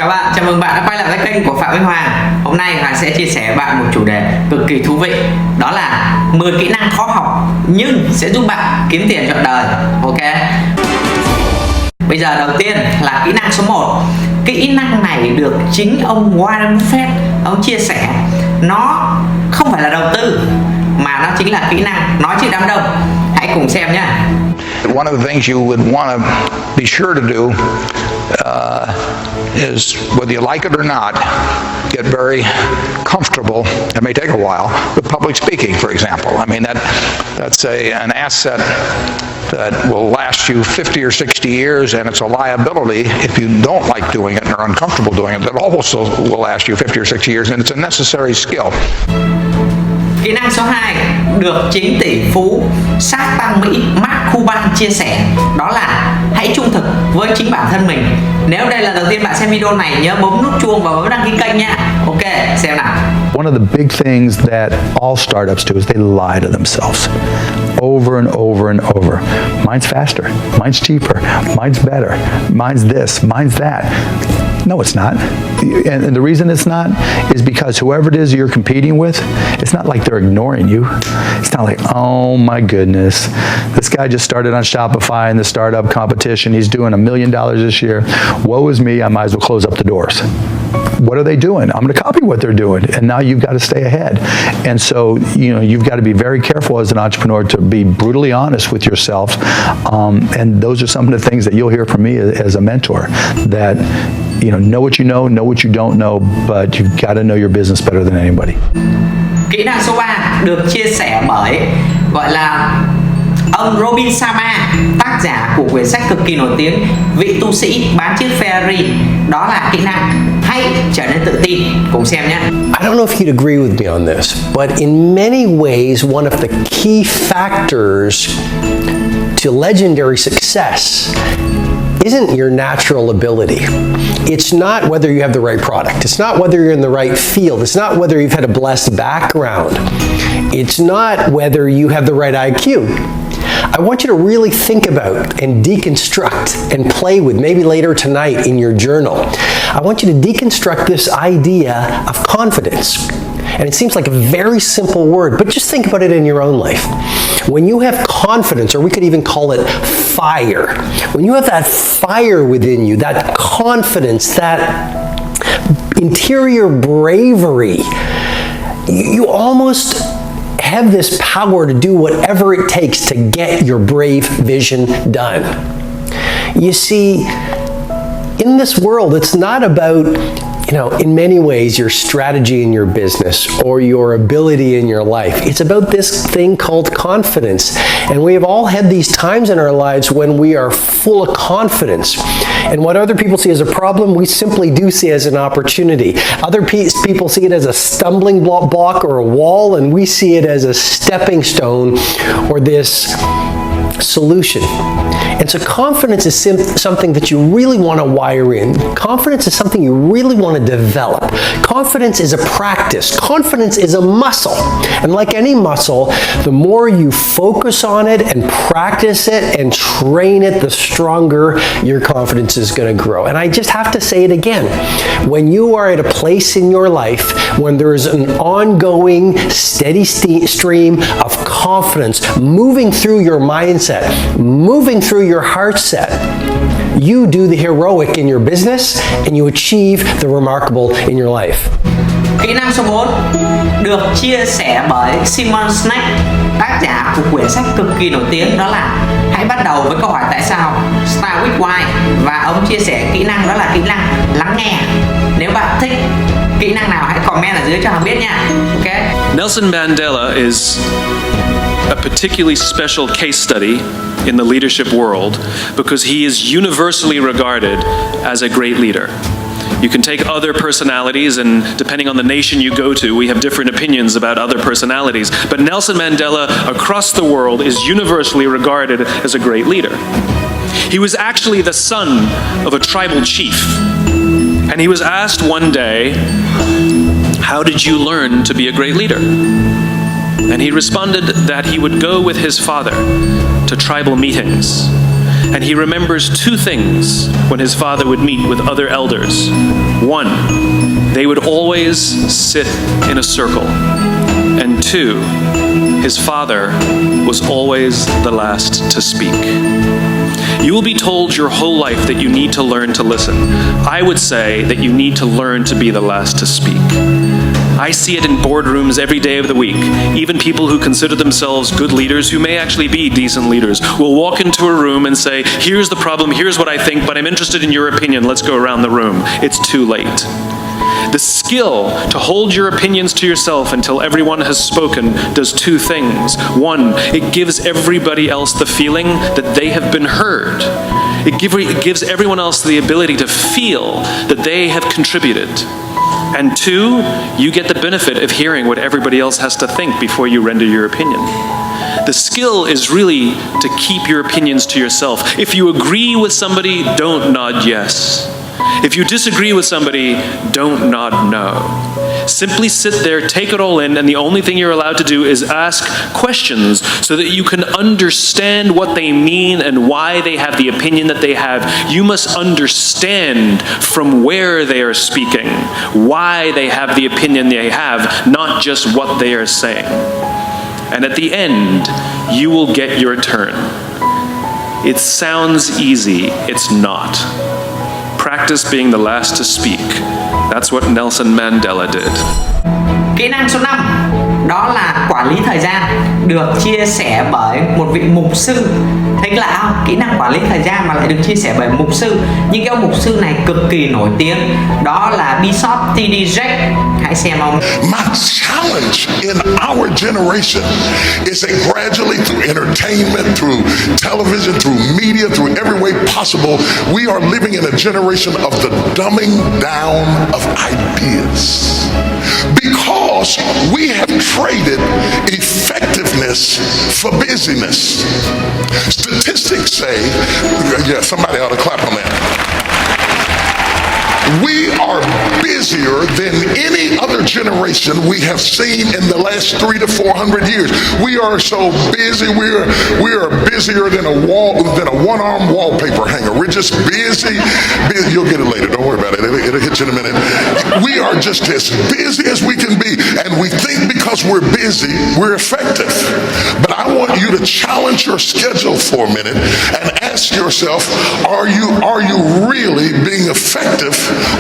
Chào bạn, chào mừng bạn đã quay lại với kênh của Phạm Minh Hoàng. Hôm nay Hoàng sẽ chia sẻ với bạn một chủ đề cực kỳ thú vị. Đó là 10 kỹ năng khó học nhưng sẽ giúp bạn kiếm tiền trọn đời. Ok. Bây giờ đầu tiên là kỹ năng số 1. Kỹ năng này được chính ông Warren Buffett ông chia sẻ. Nó không phải là đầu tư mà nó chính là kỹ năng nói trước đám đông. Hãy cùng xem nhé. One of the things you would want to be sure to do is, whether you like it or not, get very comfortable. It may take a while with public speaking, for example. I mean, that's an asset that will last you 50 or 60 years, and it's a liability if you don't like doing it and are uncomfortable doing it. That also will last you 50 or 60 years, and it's a necessary skill. Kỹ năng số 2 được chính tỷ phú sát tăng Mỹ Mark Cuban chia sẻ. Đó là hãy trung thực với chính bản thân mình. Nếu đây là lần đầu tiên bạn xem video này, nhớ bấm nút chuông và bấm đăng ký kênh nha. Ok, xem nào. One of the big things that all startups do is they lie to themselves over and over and over. Mine's faster, mine's cheaper, mine's better, mine's this, mine's that. No, it's not. And the reason it's not is because whoever it is you're competing with, it's not like they're ignoring you. It's not like, oh my goodness, this guy just started on Shopify in the startup competition. He's doing $1 million this year. Woe is me, I might as well close up the doors. What are they doing? I'm going to copy what they're doing. And now you've got to stay ahead. And so, you've got to be very careful as an entrepreneur to be brutally honest with yourself. And those are some of the things that you'll hear from me as a mentor, that know what you don't know, but you've got to know your business better than anybody. Kỹ năng số 3 được chia sẻ bởi gọi là ông Robin Sharma, tác giả của quyển sách cực kỳ nổi tiếng Vị tu sĩ bán chiếc Ferrari. Đó là kỹ năng hãy trở nên tự tin. Cùng xem nhé. I don't know if you'd agree with me on this, but in many ways, one of the key factors to legendary success isn't your natural ability. It's not whether you have the right product. It's not whether you're in the right field. It's not whether you've had a blessed background. It's not whether you have the right IQ. I want you to really think about and deconstruct and play with, maybe later tonight in your journal. I want you to deconstruct this idea of confidence. And it seems like a very simple word, but just think about it in your own life. When you have confidence, or we could even call it fire, when you have that fire within you, that confidence, that interior bravery, you almost have this power to do whatever it takes to get your brave vision done. You see, in this world, it's not about, in many ways, your strategy in your business or your ability in your life. It's about this thing called confidence. And we have all had these times in our lives when we are full of confidence. And what other people see as a problem, we simply do see as an opportunity. Other people see it as a stumbling block or a wall, and we see it as a stepping stone or this solution. And so confidence is something that you really want to wire in. Confidence is something you really want to develop. Confidence is a practice. Confidence is a muscle. And like any muscle, the more you focus on it and practice it and train it, the stronger your confidence is going to grow. And I just have to say it again. When you are at a place in your life when there is an ongoing, steady stream of confidence moving through your mindset, moving through your heart set, you do the heroic in your business and you achieve the remarkable in your life. Kỹ năng số 4 được chia sẻ bởi Simon Sinek, tác giả của quyển sách cực kỳ nổi tiếng. Đó là hãy bắt đầu với câu hỏi tại sao, Start with why. Và ông chia sẻ kỹ năng đó là kỹ năng lắng nghe. Nếu bạn thích kỹ năng nào hãy comment ở dưới cho Hoàng biết nha. Ok. Nelson Mandela is a particularly special case study in the leadership world because he is universally regarded as a great leader. You can take other personalities, and depending on the nation you go to, we have different opinions about other personalities. But Nelson Mandela, across the world, is universally regarded as a great leader. He was actually the son of a tribal chief. And he was asked one day, how did you learn to be a great leader? And he responded that he would go with his father to tribal meetings and he remembers two things when his father would meet with other elders. One, they would always sit in a circle. And two, his father was always the last to speak. You will be told your whole life that you need to learn to listen. I would say that you need to learn to be the last to speak. I see it in boardrooms every day of the week. Even people who consider themselves good leaders, who may actually be decent leaders, will walk into a room and say, here's the problem, here's what I think, but I'm interested in your opinion, let's go around the room. It's too late. The skill to hold your opinions to yourself until everyone has spoken does two things. One, it gives everybody else the feeling that they have been heard. It gives everyone else the ability to feel that they have contributed. And two, you get the benefit of hearing what everybody else has to think before you render your opinion. The skill is really to keep your opinions to yourself. If you agree with somebody, don't nod yes. If you disagree with somebody, don't nod no. Simply sit there, take it all in, and the only thing you're allowed to do is ask questions so that you can understand what they mean and why they have the opinion that they have. You must understand from where they are speaking, why they have the opinion they have, not just what they are saying. And at the end, you will get your turn. It sounds easy, it's not. Practice being the last to speak. That's what Nelson Mandela did. Kỹ năng số 5 đó là quản lý thời gian, được chia sẻ bởi một vị mục sư. Thấy lạ không? Kỹ năng quản lý thời gian mà lại được chia sẻ bởi mục sư. Nhưng cái ông mục sư này cực kỳ nổi tiếng, đó là Bishop T.D. Jakes. Hãy xem ông. My challenge in our generation is that gradually through entertainment, through television, through media, through every way possible, we are living in a generation of the dumbing down of ideas. Because we have traded effectiveness for busyness. Statistics say, yeah, somebody ought to clap on that. We are busier than any other generation we have seen in the last 300 to 400 years. We are so busy. We are busier than a one-arm wallpaper hanger. We're just busy. You'll get it later. Don't worry about it. It'll hit you in a minute. We are just as busy as we can be, and we think because we're busy, we're effective. But I want you to challenge your schedule for a minute and ask yourself, are you really being effective?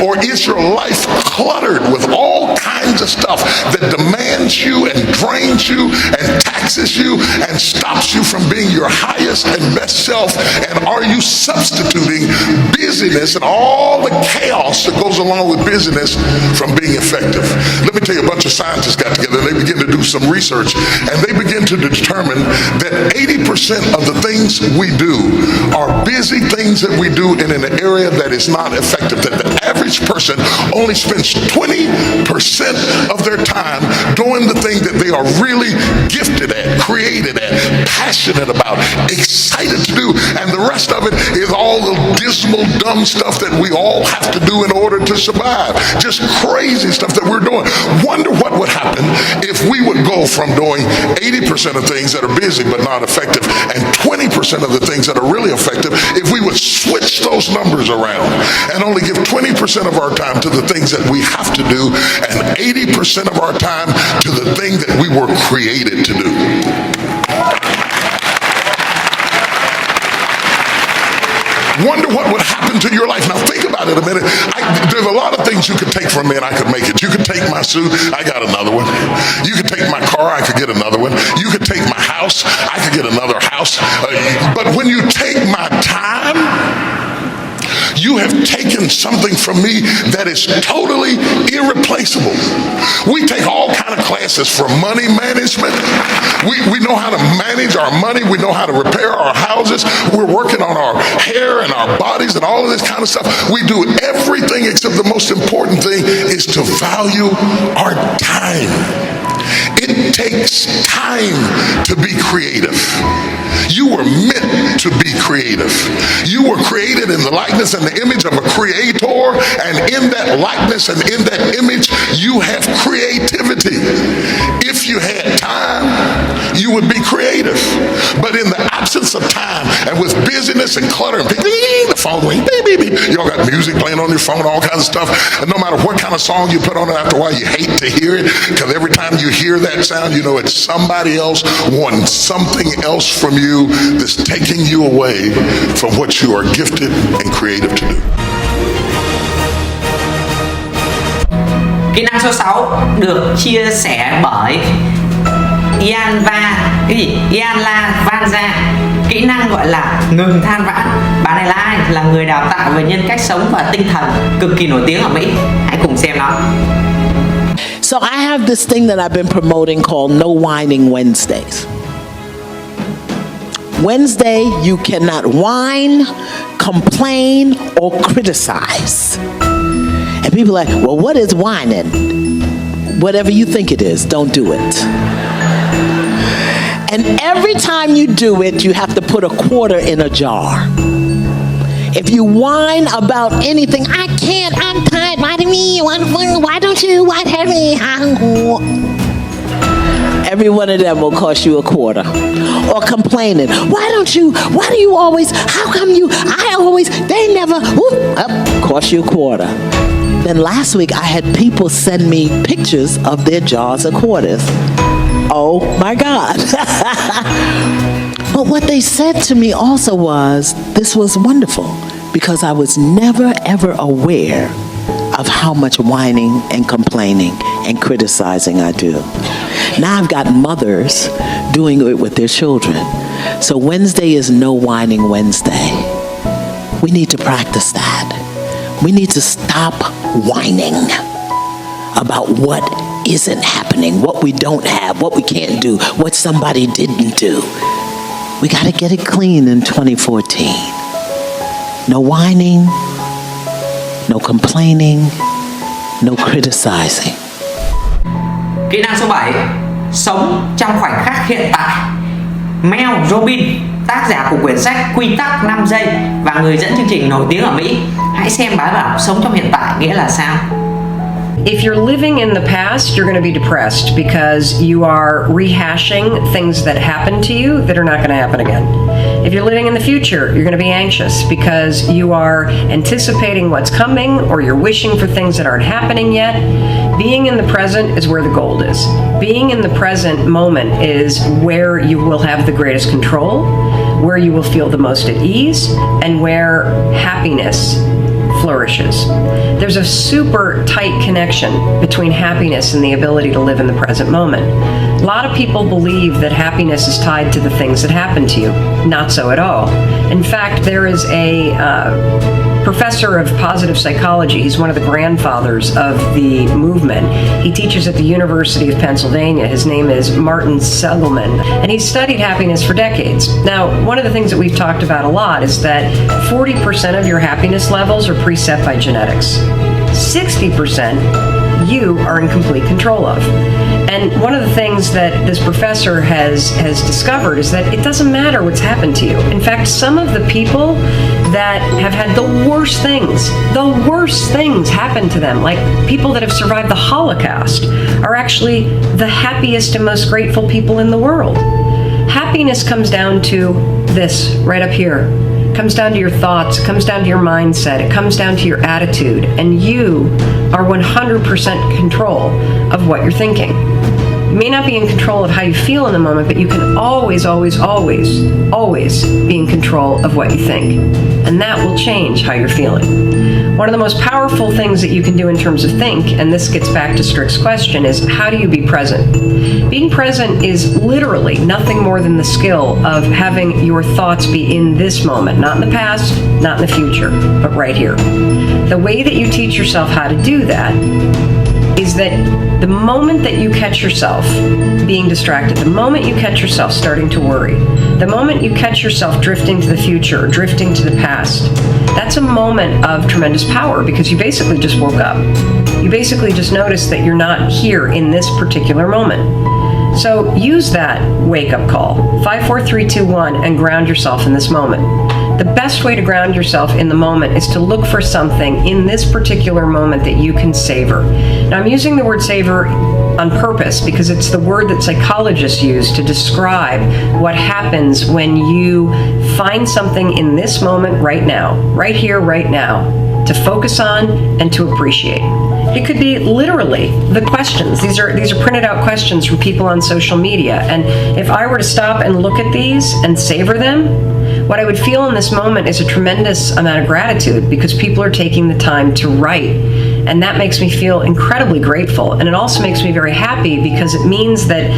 Or is your life cluttered with all kinds of stuff that demands you and drains you and taxes you and stops you from being your highest and best self? And are you substituting busyness and all the chaos that goes along with busyness from being effective? Let me tell you, a bunch of scientists got together and they began to do some research, and they begin to determine that 80% of the things we do are busy things that we do in an area that is not effective. That the average person only spends 20% of their time doing the thing that they are really gifted at, created at, passionate about, excited to do, and the rest of it is all the dismal, dumb stuff that we all have to do in order to survive. Just crazy stuff that we're doing. Wonder what would happen if we would go from doing 80% of things that are busy but not effective and 20% of the things that are really effective if we would switch those numbers around and only give 20% of our time to the things that we have to do and 80% of our time to the thing that we were created to do. Wonder what would happen to your life. Now think about it a minute. There's a lot of things you could take from me and I could make it. You could take my suit, I got another one. You could take my car, I could get another one. You could take my house, I could get another house. But when you take my time, you have taken something from me that is totally irreplaceable. We take all kind of classes for money management. We know how to manage our money. We know how to repair our houses. We're working on our hair and our bodies and all of this kind of stuff. We do everything except the most important thing is to value our time. It takes time to be creative. You were meant to be creative. You were created in the likeness and the image of a creator, and in that likeness and in that image, you have creativity. If you had time, you would be creative. But in the absence absence of time and with busyness and clutter and the phone going beep, beep, beep. You all got music playing on your phone, all kinds of stuff. And no matter what kind of song you put on it, after a while you hate to hear it, because every time you hear that sound, you know it's somebody else wanting something else from you that's taking you away from what you are gifted and creative to do. Kỹ năng số 6 được chia sẻ bởi Ian La Vanza. Kỹ năng gọi là ngừng than vãn. Bạn này là ai? Là người đào tạo về nhân cách sống và tinh thần, cực kỳ nổi tiếng ở Mỹ. Hãy cùng xem nó. So I have this thing that I've been promoting called No Whining Wednesdays. Wednesday, you cannot whine, complain, or criticize. And people are like, well, what is whining? Whatever you think it is, don't do it. And every time you do it, you have to put a quarter in a jar. If you whine about anything, I can't, I'm tired, why do me, why don't you, why tell me? Every one of them will cost you a quarter. Or complaining, why do you always, how come you, I always, they never, cost you a quarter. Then last week I had people send me pictures of their jars of quarters. Oh my God. But what they said to me also was, this was wonderful, because I was never ever aware of how much whining and complaining and criticizing I do. Now I've got mothers doing it with their children. So Wednesday is No Whining Wednesday. We need to practice that. We need to stop whining about what isn't happening, what we don't have, what we can't do, what somebody didn't do. We got to get it clean in 2014. No whining, no complaining, no criticizing. Kỹ năng số 7, sống trong khoảnh khắc hiện tại. Mel Robbins, tác giả của quyển sách Quy tắc 5 giây và người dẫn chương trình nổi tiếng ở Mỹ. Hãy xem bài bảo sống trong hiện tại nghĩa là sao. If you're living in the past, you're going to be depressed because you are rehashing things that happened to you that are not going to happen again. If you're living in the future, you're going to be anxious because you are anticipating what's coming or you're wishing for things that aren't happening yet. Being in the present is where the gold is. Being in the present moment is where you will have the greatest control, where you will feel the most at ease, and where happiness flourishes. There's a super tight connection between happiness and the ability to live in the present moment. A lot of people believe that happiness is tied to the things that happen to you. Not so at all. In fact, there is a professor of positive psychology. He's one of the grandfathers of the movement. He teaches at the University of Pennsylvania. His name is Martin Seligman, and he's studied happiness for decades. Now, one of the things that we've talked about a lot is that 40% of your happiness levels are preset by genetics. 60% you are in complete control of. And one of the things that this professor has discovered is that it doesn't matter what's happened to you. In fact, some of the people that have had the worst things happen to them, like people that have survived the Holocaust, are actually the happiest and most grateful people in the world. Happiness comes down to this right up here. It comes down to your thoughts, it comes down to your mindset, it comes down to your attitude, and you are 100% control of what you're thinking. You may not be in control of how you feel in the moment, but you can always, always, always, always be in control of what you think. And that will change how you're feeling. One of the most powerful things that you can do in terms of think, and this gets back to Strick's question, is how do you be present? Being present is literally nothing more than the skill of having your thoughts be in this moment, not in the past, not in the future, but right here. The way that you teach yourself how to do that is that the moment that you catch yourself being distracted, the moment you catch yourself starting to worry, the moment you catch yourself drifting to the future or drifting to the past, that's a moment of tremendous power because you basically just woke up. You basically just noticed that you're not here in this particular moment. So use that wake-up call, 5, 4, 3, 2, 1, and ground yourself in this moment. The best way to ground yourself in the moment is to look for something in this particular moment that you can savor. Now, I'm using the word savor on purpose because it's the word that psychologists use to describe what happens when you find something in this moment right now, right here, right now, to focus on and to appreciate. It could be literally the questions. These are printed out questions from people on social media. And if I were to stop and look at these and savor them, what I would feel in this moment is a tremendous amount of gratitude because people are taking the time to write. And that makes me feel incredibly grateful. And it also makes me very happy because it means that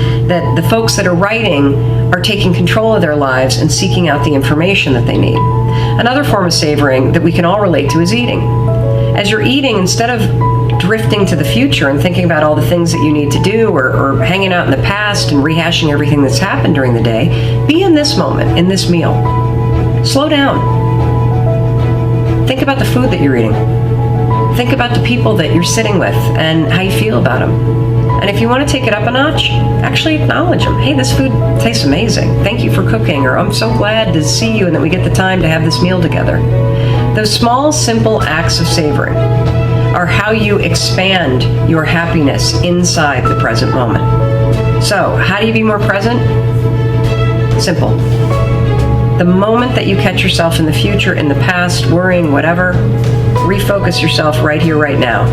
the folks that are writing are taking control of their lives and seeking out the information that they need. Another form of savoring that we can all relate to is eating. As you're eating, instead of drifting to the future and thinking about all the things that you need to do or hanging out in the past and rehashing everything that's happened during the day, be in this moment, in this meal. Slow down. Think about the food that you're eating. Think about the people that you're sitting with and how you feel about them. And if you want to take it up a notch, actually acknowledge them. Hey, this food tastes amazing. Thank you for cooking, or I'm so glad to see you and that we get the time to have this meal together. Those small, simple acts of savoring are how you expand your happiness inside the present moment. So, how do you be more present? Simple. The moment that you catch yourself in the future, in the past, worrying, whatever, refocus yourself right here, right now,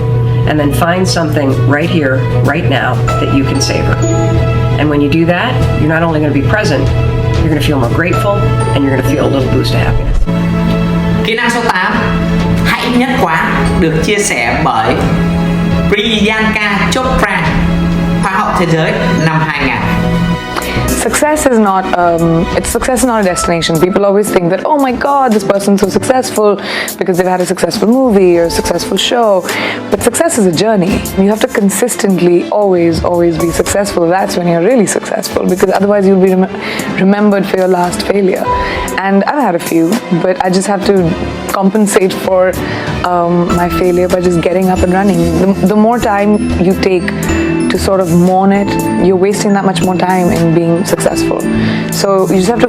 and then find something right here, right now that you can savor. And when you do that, you're not only going to be present, you're going to feel more grateful, and you're going to feel a little boost of happiness. Kỹ năng số 8, hãy nhất quán, được chia sẻ bởi Priyanka Chopra, Hoa hậu thế giới năm 2000. Success is not a destination. People always think that, oh my God, this person's so successful because they've had a successful movie or a successful show. But success is a journey. You have to consistently always be successful. That's when you're really successful, because otherwise you'll be remembered for your last failure. And I've had a few, but I just have to compensate for my failure by just getting up and running. The more time you take to sort of mourn it, you're wasting that much more time in being successful. So you just have to,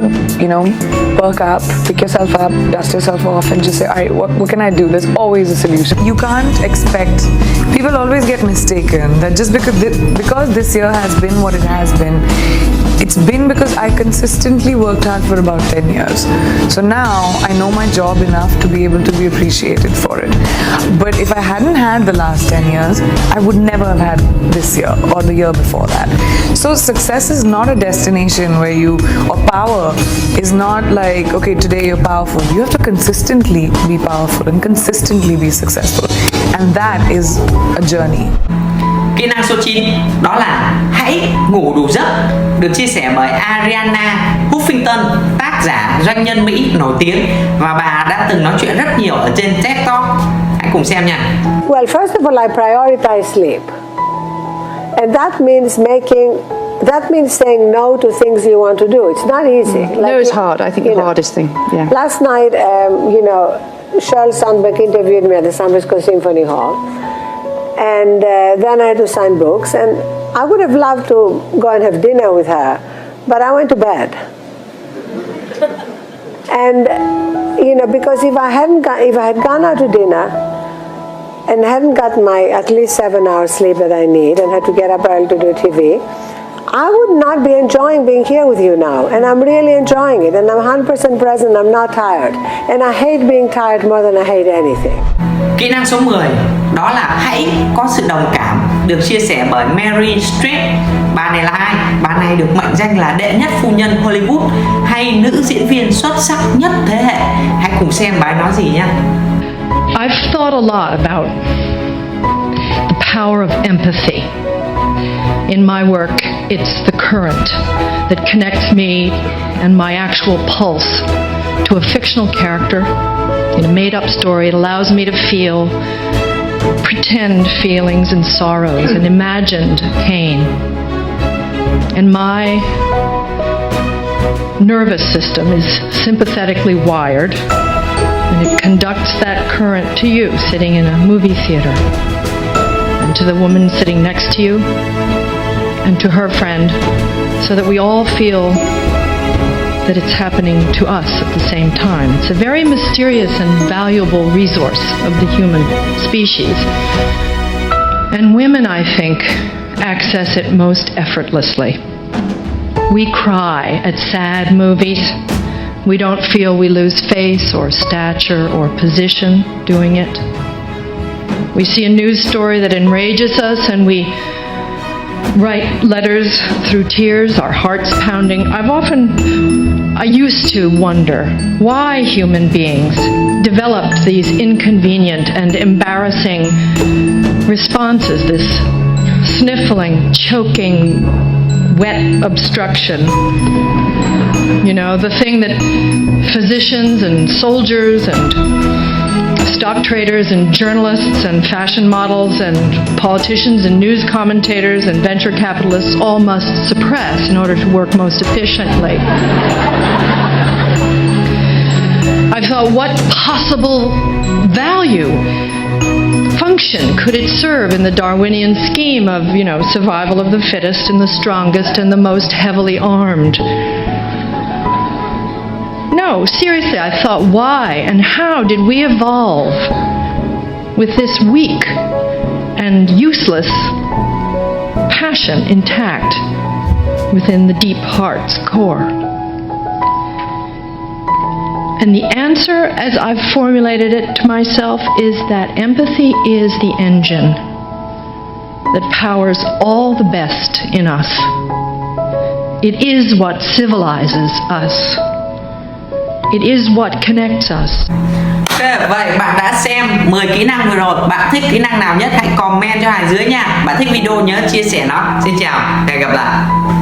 perk up, pick yourself up, dust yourself off, and just say, all right, what can I do? There's always a solution. You can't expect, people always get mistaken that just because this year has been what it has been, it's been because I consistently worked hard for about 10 years. So now I know my job enough to be able to be appreciated for it. But if I hadn't had the last 10 years, I would never have had this year or the year before that. So success is not a destination or power is not like, okay, today you're powerful. You have to consistently be powerful and consistently be successful. And that is a journey. Kỹ năng số 9 đó là hãy ngủ đủ giấc, được chia sẻ bởi Ariana Huffington, tác giả, doanh nhân Mỹ nổi tiếng, và bà đã từng nói chuyện rất nhiều ở trên TED Talk. Hãy cùng xem nha. Well, first of all, I prioritize sleep. And that means saying no to things you want to do. It's not easy. No, it's hard. I think the hardest thing. Yeah. Last night, Sheryl Sandberg interviewed me at the San Francisco Symphony Hall. And then I had to sign books, and I would have loved to go and have dinner with her, but I went to bed. And because if I had gone out to dinner and hadn't got my at least 7 hours sleep that I need and had to get up early to do TV, I would not be enjoying being here with you now. And I'm really enjoying it, and I'm 100% present. I'm not tired, and I hate being tired more than I hate anything. Kỹ năng số 10 đó là hãy có sự đồng cảm, được chia sẻ bởi Mary Streep. Bà này là ai? Bà này được mệnh danh là đệ nhất phu nhân Hollywood, hay nữ diễn viên xuất sắc nhất thế hệ. Hãy cùng xem bà ấy nói gì nhé. I've thought a lot about the power of empathy. In my work, it's the current that connects me and my actual pulse to a fictional character in a made-up story. It allows me to feel pretend feelings and sorrows and imagined pain. And my nervous system is sympathetically wired, and it conducts that current to you sitting in a movie theater, and to the woman sitting next to you, and to her friend, so that we all feel that it's happening to us at the same time. It's a very mysterious and valuable resource of the human species. And women, I think, access it most effortlessly. We cry at sad movies. We don't feel we lose face or stature or position doing it. We see a news story that enrages us and we write letters through tears, our hearts pounding. I used to wonder why human beings developed these inconvenient and embarrassing responses, this sniffling, choking, wet obstruction. You know, the thing that physicians and soldiers and stock traders and journalists and fashion models and politicians and news commentators and venture capitalists all must suppress in order to work most efficiently. I thought, what possible value, function could it serve in the Darwinian scheme of, survival of the fittest and the strongest and the most heavily armed? No, seriously, I thought, why and how did we evolve with this weak and useless passion intact within the deep heart's core? And the answer, as I've formulated it to myself, is that empathy is the engine that powers all the best in us. It is what civilizes us. It is what connects us. Ok, vậy bạn đã xem 10 kỹ năng vừa rồi. Bạn thích kỹ năng nào nhất? Hãy comment cho Hải dưới nha. Bạn thích video nhớ chia sẻ nó. Xin chào, hẹn gặp lại.